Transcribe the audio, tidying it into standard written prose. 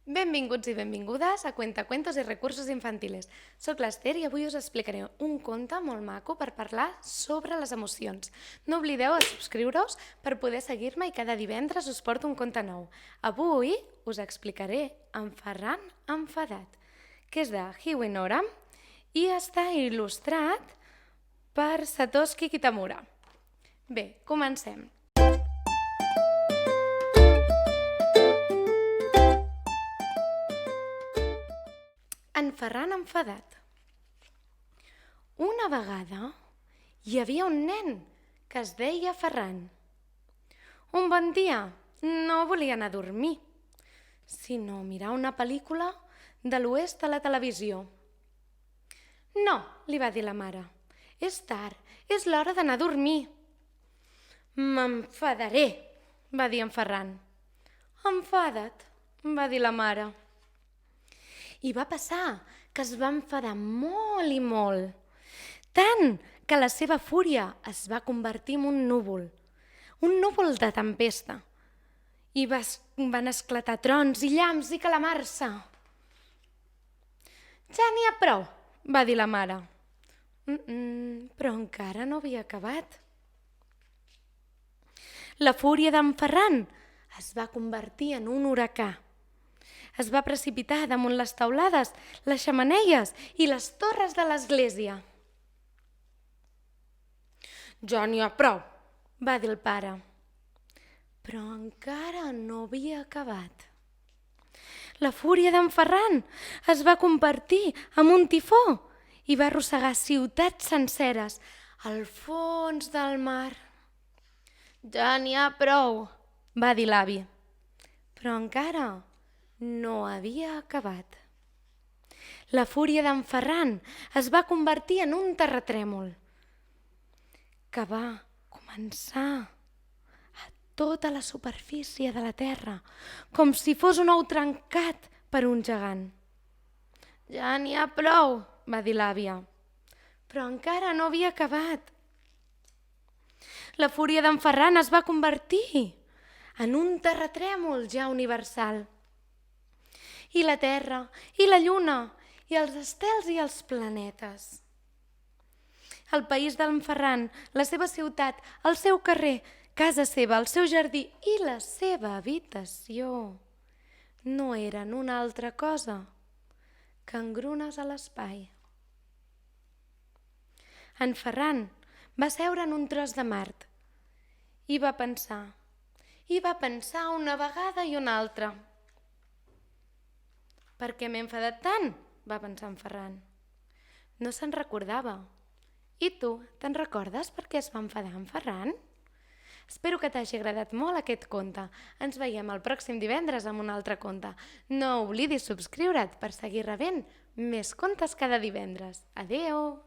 Benvinguts i benvingudes a Cuentacuentos i Recursos Infantiles. Soc l'Ester i avui us explicaré un conte molt maco per parlar sobre les emocions. No oblideu de subscriure-us per poder seguir-me i cada divendres us porto un conte nou. Avui us explicaré En Ferran enfadat, que és de Hiwi Nora i està il·lustrat per Satoshi Kitamura. Bé, comencem. En Ferran enfadat. Una vegada hi havia un nen que es deia Ferran. Un bon dia no volia anar a dormir, sinó mirar una pel·lícula de l'oest a la televisió. No, li va dir la mare, és tard, és l'hora d'anar a dormir. M'enfadaré, va dir en Ferran. Enfada't, va dir la mare. I va passar que es va enfadar molt i molt, tant que la seva fúria es va convertir en un núvol de tempesta. I van esclatar trons i llamps i calamar-se. Ja n'hi ha prou, va dir la mare. Però encara no havia acabat. La fúria d'en Ferran es va convertir en un huracà. Es va precipitar damunt les teulades, les xemeneies i les torres de l'església. Ja n'hi ha prou, va dir el pare. Però encara no havia acabat. La fúria d'en Ferran es va convertir en un tifó i va arrossegar ciutats senceres al fons del mar. Ja n'hi ha prou, va dir l'avi. Però encara no havia acabat. La fúria d'en Ferran es va convertir en un terratrèmol que va començar a tota la superfície de la terra, com si fos un ou trencat per un gegant. Ja n'hi ha prou, va dir l'àvia, però encara no havia acabat. La fúria d'en Ferran es va convertir en un terratrèmol ja universal. I la Terra, i la Lluna, i els estels i els planetes. El país d'en Ferran, la seva ciutat, el seu carrer, casa seva, el seu jardí i la seva habitació no eren una altra cosa que engrunes a l'espai. En Ferran va seure en un tros de Mart i va pensar una vegada i una altra. Per què m'he enfadat tant? Va pensar en Ferran. No se'n recordava. I tu, te'n recordes per què es va enfadar en Ferran? Espero que t'hagi agradat molt aquest conte. Ens veiem el pròxim divendres amb un altre conte. No oblidis subscriure't per seguir rebent més contes cada divendres. Adéu!